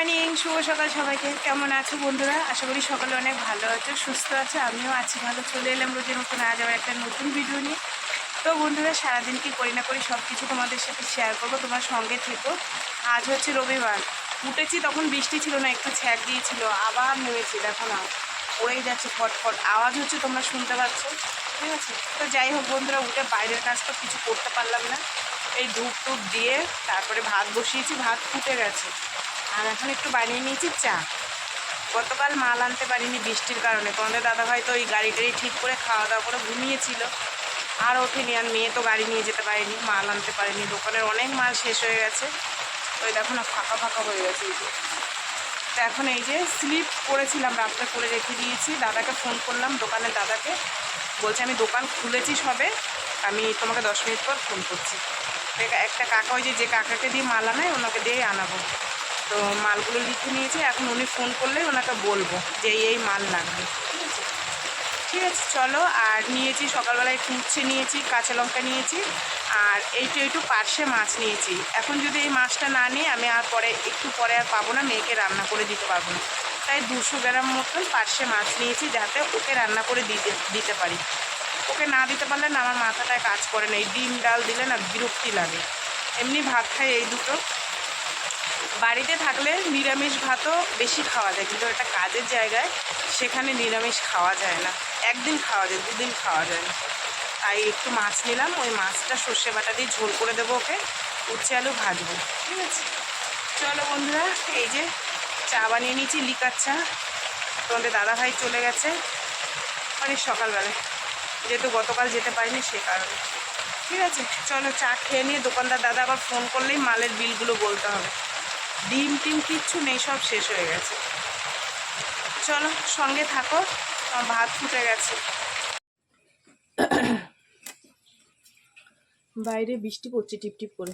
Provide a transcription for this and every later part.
Morning, শুভ সকাল সবাইকে। কেমন আছো বন্ধুরা? আশা করি সকালে অনেক ভালো আছো, সুস্থ আছো। আমিও আছি ভালো। চলে এলাম রোজের মতন আজ আবার একটা নতুন ভিডিও নিয়ে। তো বন্ধুরা, সারাদিন কি করি না করি সব কিছু তোমাদের সাথে শেয়ার করবো, তোমার সঙ্গে থেকো। আজ হচ্ছে রবিবার। উঠেছি তখন বৃষ্টি ছিল না, একটু ছ্যাঁক দিয়েছিল, আবার নেমেছি। দেখো না, পড়েই যাচ্ছে, ফটফট আওয়াজ হচ্ছে, তোমরা শুনতে পাচ্ছ। ঠিক আছে, তো যাই হোক বন্ধুরা, উঠে বাইরের কাজ তো কিছু করতে পারলাম না। এই ধূপ টুপ দিয়ে তারপরে ভাত বসিয়েছি, ভাত ফুটে গেছে। আর এখন একটু বানিয়ে নিয়েছি চা। গতকাল মাল আনতে পারিনি বৃষ্টির কারণে, তোমাদের দাদাভাই তো ওই গাড়ি টাড়ি ঠিক করে খাওয়া দাওয়া করে ঘুমিয়েছিল, আর ওঠেনি। আর মেয়ে তো গাড়ি নিয়ে যেতে পারেনি, মাল আনতে পারেনি, দোকানের অনেক মাল শেষ হয়ে গেছে। ওই দেখো না, ফাঁকা ফাঁকা হয়ে গেছে এই যে। তো এখন এই যে স্লিপ করেছিলাম, রাত্রে করে রেখে দিয়েছি। দাদাকে ফোন করলাম, দোকানের দাদাকে। বলছে আমি দোকান খুলেছি সবে, আমি তোমাকে 10 মিনিট পর ফোন করছি। একটা কাকা, ওই যে কাকাকে দিয়ে মাল আনায়, ওনাকে দিয়েই আনাবো। তো মালগুলো লিখে নিয়েছে, এখন উনি ফোন করলেই ওনাকে বলবো যে এই মাল লাগবে। ঠিক আছে, ঠিক আছে, চলো। আর নিয়েছি সকালবেলায় একটু উচ্ছে নিয়েছি, কাঁচা লঙ্কা নিয়েছি, আর একটু পার্শে মাছ নিয়েছি। এখন যদি এই মাছটা না নিই, আমি আর একটু পরে আর পাবো না, মেয়েকে রান্না করে দিতে পারবো না। তাই 200 গ্রাম মতন পার্শে মাছ নিয়েছি, যাতে ওকে রান্না করে দিতে পারি। ওকে না দিতে পারলে না আমার মাথাটায় কাজ করে না, এই ডিম ডাল দিলে না বিরক্তি লাগে। এমনি ভাত খাই এই দুটো। বাড়িতে থাকলে নিরামিষ ভাতও বেশি খাওয়া যায়, কিন্তু একটা কাজের জায়গায় সেখানে নিরামিষ খাওয়া যায় না। একদিন খাওয়া যায়, 2 দিন খাওয়া যায় না। তাই একটু মাছ নিলাম, ওই মাছটা সর্ষে বাটা দিয়ে ঝোল করে দেবো ওকে, উচ্ছে আলু ভাজবো। ঠিক আছে, চলো বন্ধুরা, এই যে চা বানিয়ে নিয়েছি, লিকার চা। তোমাদের দাদাভাই চলে গেছে অনেক সকালবেলায়, যেহেতু গতকাল যেতে পারিনি সে কারণে। ঠিক আছে, চলো চা খেয়ে নিয়ে, দোকানদার দাদা আবার ফোন করলেই মালের বিলগুলো বলতে হবে। ডিম টিম কিচ্ছু নেই, সব শেষ হয়ে গেছে। চলো সঙ্গে থাকো, আমার ভাত ফুটে গেছে। বাইরে বৃষ্টি পড়ছে টিপটিপ করে,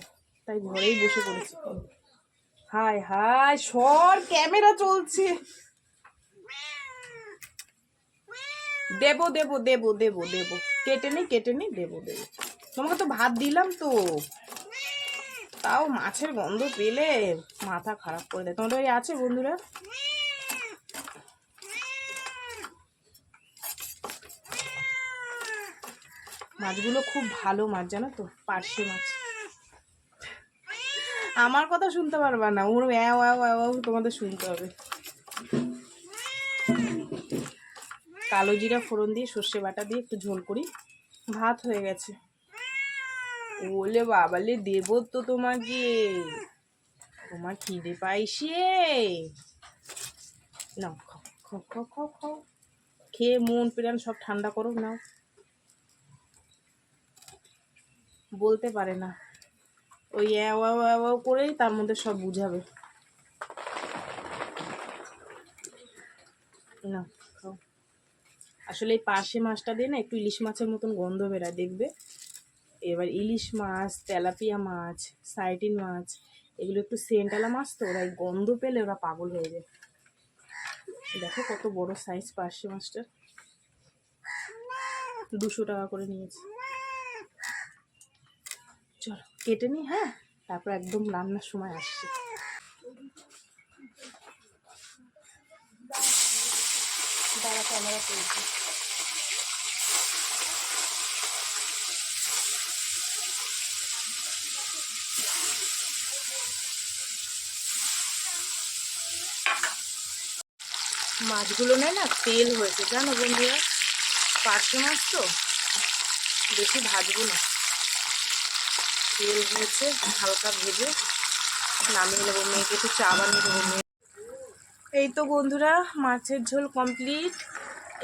তাই ঘরেই বসে পড়েছি। হাই হাই, সর, ক্যামেরা চলছে। দেবো দেবো দেবো দেবো দেবো, কেটে নি দেবো দেবো। তোমাকে তো ভাত দিলাম তো, তাও মাছের গন্ধ পেলে মাথা খারাপ করে দেয়। তোমাদের ওই আছে বন্ধুরা? মাছগুলো খুব ভালো মাছ, জানো তো, পার্শে মাছ। আমার কথা শুনতে পারবা না, ওর অ্যাও অ্যাও অ্যাও তোমাদের শুনতে হবে। কালো জিরা ফোড়ন দিয়ে সর্ষে বাটা দিয়ে একটু ঝোল করি, ভাত হয়ে গেছে। ওলে বাবালে, দেব তো তোমাকে, তোমার খিদে পাইছে। নাও খাও খাও খাও খাও খাও, খেয়ে মন প্রাণ সব ঠান্ডা করো। নাও, বলতে পারে না, ওই অ্যাও অ্যাও অ্যাও করেই তার মধ্যে সব বুঝাবে। না খাও। আসলে এই পার্শে মাছটা দিয়ে না একটু ইলিশ মাছের মতন গন্ধ বেরায়, দেখবে। এবার ইলিশ মাছ, তেলাপিয়া মাছ, সাইটিন মাছ, এগুলো একটু সেন্টালা মাছ, তো ওরা গন্ধ পেলে ওরা পাগল হয়ে যায়। দেখো কত বড় সাইজ পার্শে মাছটা, 200 টাকা করে নিয়েছে। চলো কেটে নি, হ্যাঁ, তারপর একদম রান্নার সময় আসছে। দাঁড়া, ক্যামেরা চলছে। মাছগুলো নেয় না তেল হয়েছে, জানো বন্ধুরা, পার্শে মাছ তো বেশি ভাজবো না, তেল হয়েছে, হালকা ভেজে নামিয়ে নেবো। মেয়েকে একটু চা বানিয়ে দেবো। মেয়ে, এই তো বন্ধুরা, মাছের ঝোল কমপ্লিট।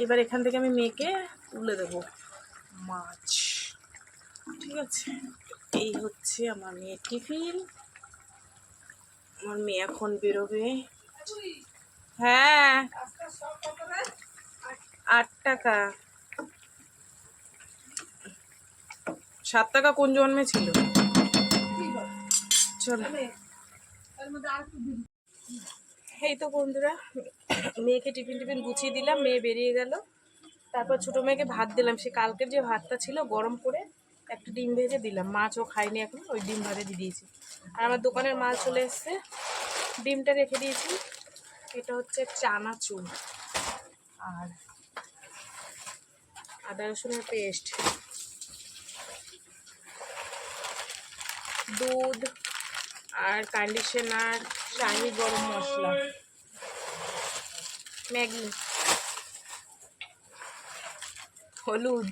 এবার এখান থেকে আমি মেয়েকে তুলে দেবো মাছ। ঠিক আছে, এই হচ্ছে আমার মেয়ের টিফিন। আমার মেয়ে এখন বেরোবে। হ্যাঁ, 8 টাকা। 7 টাকা কোন জন্মে ছিল? চলো, এই তো বন্ধুরা, মেয়েকে টিফিন গুছিয়ে দিলাম, মেয়ে বেরিয়ে গেল। তারপর ছোটো মেয়েকে ভাত দিলাম, সে কালকের যে ভাতটা ছিল গরম করে একটা ডিম ভেজে দিলাম, মাছও খাইনি এখন, ওই ডিম ভাজে দিয়ে দিয়েছি। আর আমার দোকানের মাল চলে এসছে, ডিমটা রেখে দিয়েছি। এটা হচ্ছে চানাচুর আর আদা রসুনের পেস্ট, দুধ আর কন্ডিশনার, শাহি গরম মশলা, ম্যাগি, হলুদ,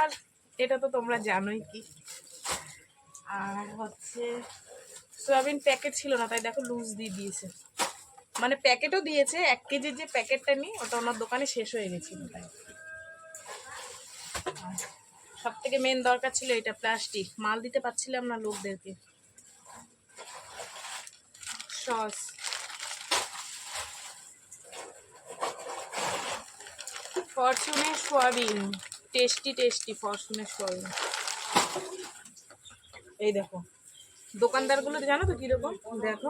আর এটা তো তোমরা জানোই কি। আর হচ্ছে সয়াবিন প্যাকেট ছিল না, তাই দেখো লুজ দিয়ে দিয়েছে, মানে প্যাকেটও দিয়েছে। 1 কেজির যে প্যাকেটটা নিই ওটা ওনার দোকানে শেষ হয়ে গেছিল তাই। সব থেকে মেন দরকার ছিল এটা, প্লাস্টিক মাল দিতে পারছিলাম না লোকদেরকে। সস, ফরচুনের সোয়াবিন, টেস্টি টেস্টি ফরচুনের সোয়াবিন। এই দেখো দোকানদারগুলো জানো তো কিরকম, দেখো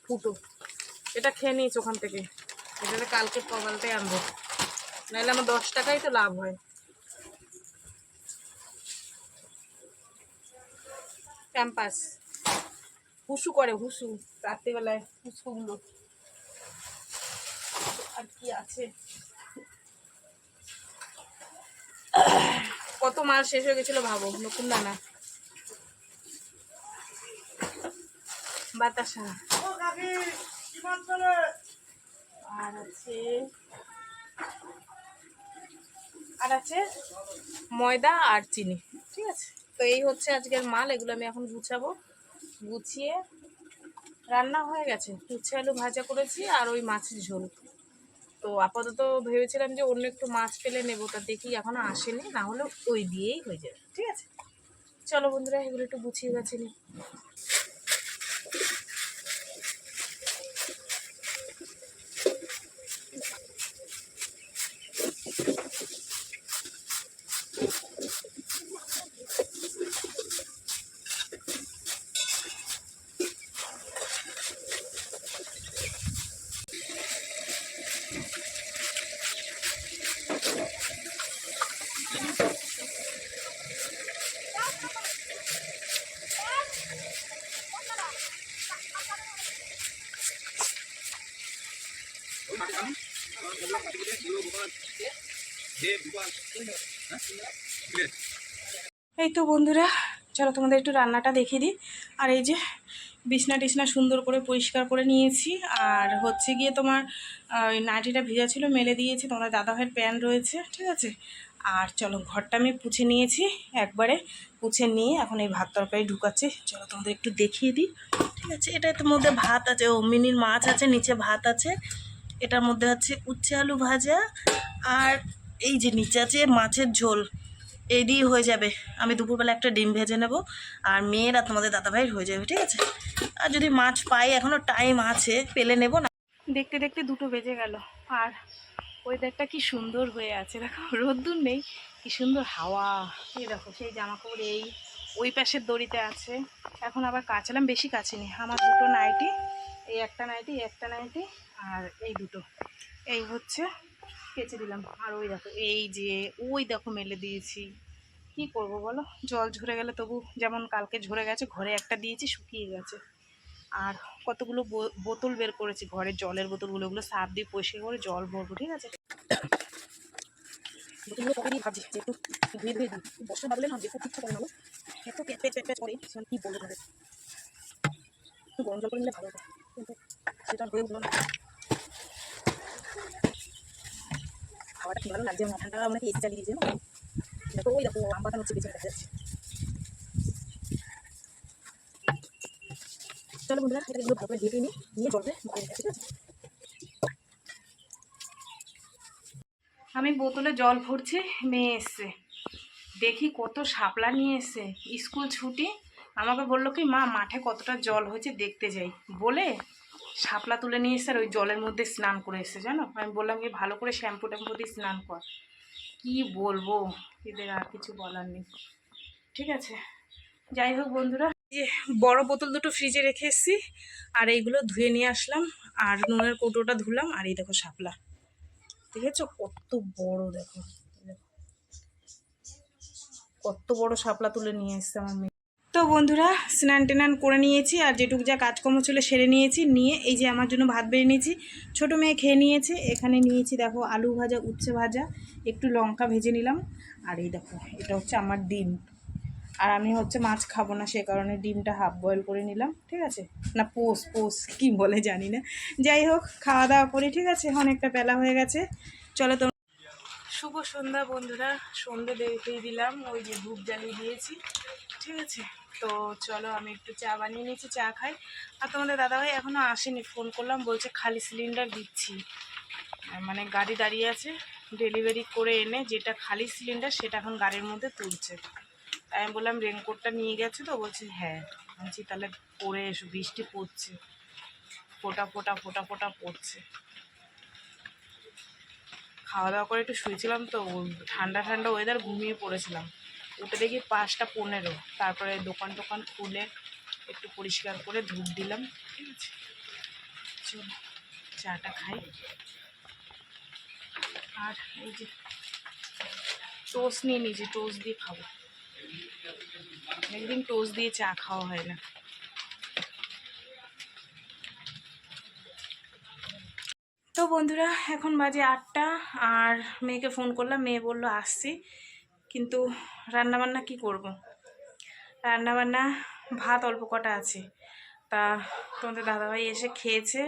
ফুটো। এটা খেয়ে নিয়েছি ওখান থেকে, এটা কালকে সকালটাই আনবো, নাহলে আমার 10 টাকাই তো লাভ হয়। ক্যাম্পাস হুসু করে, হুসু রাত্রিবেলায় হুসুগুলো। আর কি আছে, কত মাল শেষ হয়ে গেছিল ভাবো, নতুন দানা, বাতাসা, আর আছে ময়দা আর চিনি। ঠিক আছে, তো এই হচ্ছে আজকের মাল। এগুলো আমি এখন গুছাবো, গুছিয়ে রান্না হয়ে গেছে। উচ্ছে আলু ভাজা করেছি আর ওই মাছের ঝোল। তো আপাতত ভেবেছিলাম যে অন্য একটু মাছ পেলে নেবো, তা দেখি এখনো আসেনি, না হলে ওই দিয়েই হয়ে যাবে। ঠিক আছে, চলো বন্ধুরা এগুলো একটু গুছিয়ে গেছে নি। এই তো বন্ধুরা, চলো তোমাদের একটু রান্নাটা দেখিয়ে দিই। আর এই যে বিছনা টিছনা সুন্দর করে পরিষ্কার করে নিয়েছি। আর হচ্ছে গিয়ে তোমার ওই নাইটিটা ভিজা ছিল, মেলে দিয়েছি। তোমাদের দাদাভাইয়ের প্যান্ট রয়েছে, ঠিক আছে। আর চলো ঘরটা আমি পুছে নিয়েছি, একবারে পুছে নিয়ে এখন এই ভাত তরকারি ঢুকাচ্ছি। চলো তোমাদের একটু দেখিয়ে দিই। ঠিক আছে, এটার মধ্যে ভাত আছে, ও মিনির মাছ আছে, নিচে ভাত আছে। এটার মধ্যে আছে উচ্ছে আলু ভাজা, আর এই যে নিচে আছে মাছের ঝোল। এই দিয়ে হয়ে যাবে। আমি দুপুরবেলা একটা ডিম ভেজে নেব, আর মেয়ের আর তোমাদের দাদাভাইয়ের হয়ে যাবে। ঠিক আছে, আর যদি মাছ পাই, এখনও টাইম আছে, পেলে নেব না। দেখতে দেখতে 2টো বেজে গেল, আর ওয়েদারটা কি সুন্দর হয়ে আছে দেখো, রোদ্দুর নেই, কি সুন্দর হাওয়া। এই দেখো সেই জামাকাপড় এই ওই পাশের দড়িতে আছে, এখন আবার কাচলাম, বেশি কাচিনি। আমার 2টো নাইটি, এই একটা নাইটি, একটা নাইটি, আর এই 2টো, এই হচ্ছে কেচে দিলাম। আর ওই দেখো এই যে ওই দেখো মেলে দিয়েছি। কি করব বলো, জল ঝরে গেলে তবু, যেমন কালকে ঝরে গেছে, ঘরে একটা দিয়েছি, শুকিয়ে গেছে। আর কতগুলো বোতল বের করেছি, ঘরের জলের বোতলগুলো, ওগুলো সার্ফ দিয়ে পরিষ্কার করে জল ভরবো। ঠিক আছে, বোতলগুলো কবে দিয়ে ভাবছি যে একটু ধুয়ে ধুয়ে দিই, বর্ষা বাদলে না দেখো ঠিকঠাক করে নেবো, এত প্যাচ প্যাচ প্যাচ করে, সেখানে কী বলবো তোমাদের, একটু গরম জল করে নিলে ভালো হতো, কিন্তু সেটা হয়ে উঠলো না। খাওয়াটা কি ভালো লাগছে, ঠান্ডা অনেকে এসি চালিয়ে দিয়েছে না। দেখো ওই দেখো আম বাগান হচ্ছে, পেছনে দেখা যাচ্ছে। চলো বন্ধুরা, এটা এগুলো ভালো করে ধুয়ে নিই, নিয়ে জল দিয়ে ঠিক আছে। আমি বোতলে জল ভরছি, মেয়ে এসছে, দেখি কত শাপলা নিয়ে এসছে। স্কুল ছুটি, আমাকে বললো কি মা মাঠে কতটা জল হয়েছে দেখতে যাই বলে শাপলা তুলে নিয়ে এসছে, আর ওই জলের মধ্যে স্নান করে এসছে জানো। আমি বললাম কি ভালো করে শ্যাম্পু ট্যাম্পু দিয়ে স্নান কর। কি বলবো, এদের আর কিছু বলার নেই। ঠিক আছে, যাই হোক বন্ধুরা, যে বড় বোতল 2টো ফ্রিজে রেখে এসেছি, আর এইগুলো ধুয়ে নিয়ে আসলাম, আর নুনের কৌটোটা ধুলাম। আর এই দেখো শাপলা, ঠিক আছে, কত বড় দেখো। কত বড় শাপলা তুলে নিয়ে এসছে আমার মেয়ে। তো বন্ধুরা স্নান টেনান করে নিয়েছি, আর যেটুকু যা কাজকর্ম ছিল সেরে নিয়েছি। নিয়ে এই যে আমার জন্য ভাত বেড়ে নিয়েছি, ছোটো মেয়ে খেয়ে নিয়েছে। এখানে নিয়েছি দেখো আলু ভাজা, উচ্ছে ভাজা, একটু লঙ্কা ভেজে নিলাম। আর এই দেখো এটা হচ্ছে আমার ডিম। আর আমি হচ্ছে মাছ খাবো না, সে কারণে ডিমটা হাফ বয়েল করে নিলাম, ঠিক আছে। না পোস কি বলে জানি না। যাই হোক, খাওয়া দাওয়া করি, ঠিক আছে। অনেকটা বেলা হয়ে গেছে, চলো তো। শুভ সন্ধ্যা বন্ধুরা, সন্ধ্যে দিয়ে দিলাম, ওই যে ধূপ জ্বালিয়ে দিয়েছি, ঠিক আছে। তো চলো আমি একটু চা বানিয়ে নিয়েছি, চা খাই। আর তোমাদের দাদাভাই এখনও আসেনি, ফোন করলাম, বলছে খালি সিলিন্ডার দিচ্ছি। মানে গাড়ি দাঁড়িয়ে আছে, ডেলিভারি করে এনে যেটা খালি সিলিন্ডার সেটা এখন গাড়ির মধ্যে তুলছে। তাই আমি বললাম রেনকোটটা নিয়ে গেছে তো, বলছি হ্যাঁ। বলছি তাহলে পরে এসো, বৃষ্টি পড়ছে, ফোটা ফোটা ফোটা ফোটা পড়ছে। খাওয়া দাওয়া করে একটু শুয়েছিলাম তো, ঠান্ডা ঠান্ডা ওয়েদার, ঘুমিয়ে পড়েছিলাম। উঠে দেখি 5টা 15, তারপরে দোকান টোকান খুলে একটু পরিষ্কার করে ধূপ দিলাম, ঠিক আছে। চলো চাটা খাই। আর এই যে টোস্ট নিয়ে নিয়েছি, টোস্ট দিয়ে খাবো। একদিন টোস্ট দিয়ে চা খাওয়া হয় না। তো বন্ধুরা এখন বাজে 8টা, আর মেয়েকে ফোন করলাম, মেয়ে বললো আসছি। কিন্তু রান্নাবান্না কি করব, রান্নাবান্না ভাত অল্প কটা আছে। তা তোমাদের দাদাভাই এসে খেয়েছে,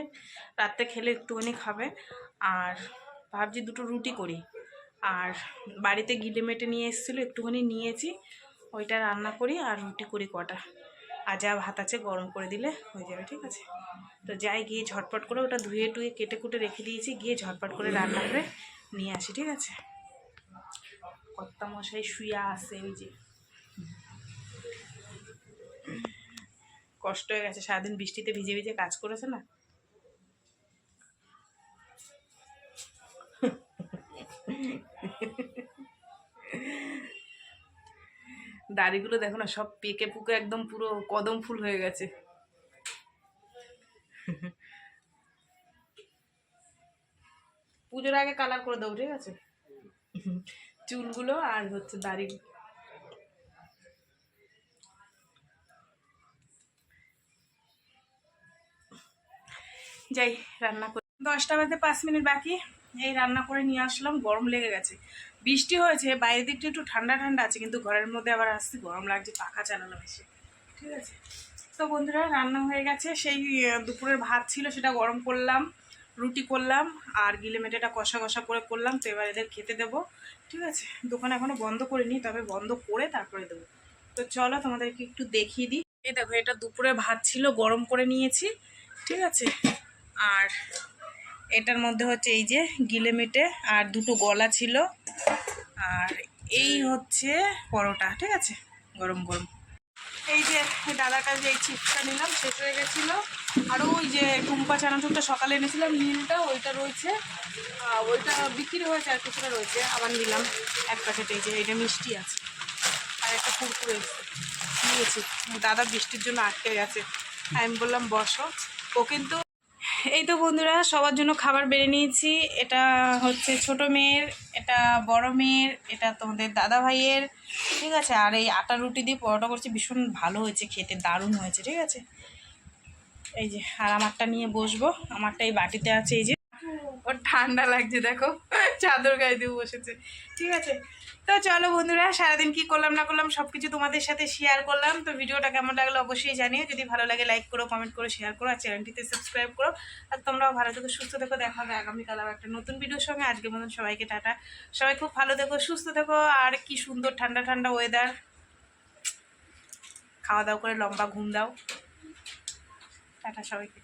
রাত্রে খেলে একটুখানি খাবে। আর ভাবছি 2টো রুটি করি। আর বাড়িতে গিলে মেটে নিয়ে এসেছিলো, একটুখানি নিয়েছি, ওইটা রান্না করি আর রুটি করি কটা। আর যা ভাত আছে গরম করে দিলে হয়ে যাবে, ঠিক আছে। তো যাই গিয়ে ঝটপট করে ওটা ধুয়ে টুয়ে কেটে কুটে রেখে দিয়েছি, গিয়ে ঝটপট করে রান্না করে নিয়ে আসি, ঠিক আছে। কর্তামশাই শুয়ে আসে, ওই যে কষ্ট হয়ে গেছে, সারাদিন বৃষ্টিতে ভিজে ভিজে কাজ করেছে না। দাড়িগুলো দেখো না, সব পেকে পুকে একদম পুরো কদম ফুল হয়ে গেছে। পুজোর আগে কালার করে দেবো, ঠিক আছে, চুলগুলো আর হচ্ছে দাড়ি। যাই রান্না করে, 10টা বাজে 5 মিনিট বাকি। এই রান্না করে নিয়ে আসলাম, গরম লেগে গেছে। বৃষ্টি হয়েছে, বাইরের দিকটা একটু ঠান্ডা ঠান্ডা আছে, কিন্তু ঘরের মধ্যে আবার আসতে গরম লাগছে, পাখা চালানো হয়েছে, ঠিক আছে। তো বন্ধুরা রান্না হয়ে গেছে, সেই দুপুরের ভাত ছিল সেটা গরম করলাম, রুটি করলাম, আর গিলে মেটেটা কষা কষা করে করলাম। তো এবার এদের খেতে দেবো, ঠিক আছে। দোকান এখনও বন্ধ করিনি, তবে বন্ধ করে তারপরে দেবো। তো চলো তোমাদেরকে একটু দেখিয়ে দিই। এই দেখো, এটা দুপুরে ভাত ছিল, গরম করে নিয়েছি, ঠিক আছে। আর এটার মধ্যে হচ্ছে এই যে গিলে মেটে, আর 2টো গলা ছিল, আর এই হচ্ছে পরোটা, ঠিক আছে, গরম গরম। এই যে দাদার কাছে এই চিপসটা নিলাম, শেষ হয়ে গেছিলো। আর ওই যে টুম্পা চানাচুরটা সকালে এনেছিলাম, নীলটা, ওইটা রয়েছে, ওইটা বিক্রি হয়েছে, আর কিছুটা রয়েছে, আবার নিলাম 1 প্যাকেট। এই যে এইটা মিষ্টি আছে, আর একটা কুরকুরে নিয়েছি। দাদা বৃষ্টির জন্য আটকে গেছে, আমি বললাম বসো। ও কিন্তু এই তো বন্ধুরা সবার জন্য খাবার বেড়ে নিয়েছি। এটা হচ্ছে ছোট মেয়ের, এটা বড় মেয়ের, এটা তোমাদের দাদা ভাইয়ের, ঠিক আছে। আর এই আটা রুটি দিয়ে পরোটা করছি, ভীষণ ভালো হয়েছে খেতে, দারুণ হয়েছে, ঠিক আছে। এই যে আর আমারটা নিয়ে বসবো, আমারটা এই বাটিতে আছে। এই যে ওর ঠান্ডা লাগছে দেখো, চাদর গায়ে দিয়ে বসেছে, ঠিক আছে। তো চলো বন্ধুরা, সারাদিন কি করলাম না করলাম সব কিছু তোমাদের সাথে শেয়ার করলাম। তো ভিডিওটা কেমন লাগলো অবশ্যই জানিও, যদি ভালো লাগে লাইক করো, কমেন্ট করো, শেয়ার করো, আর চ্যানেলটিতে সাবস্ক্রাইব করো। আর তোমরাও ভালো থেকো, সুস্থ থেকো, দেখা হবে আগামীকাল আবার একটা নতুন ভিডিওর সঙ্গে। আজকের মতন সবাইকে টাটা, সবাই খুব ভালো থেকো, সুস্থ থেকো। আর কি সুন্দর ঠান্ডা ঠান্ডা ওয়েদার, খাওয়া দাওয়া করে লম্বা ঘুম দাও, টাটা সবাইকে।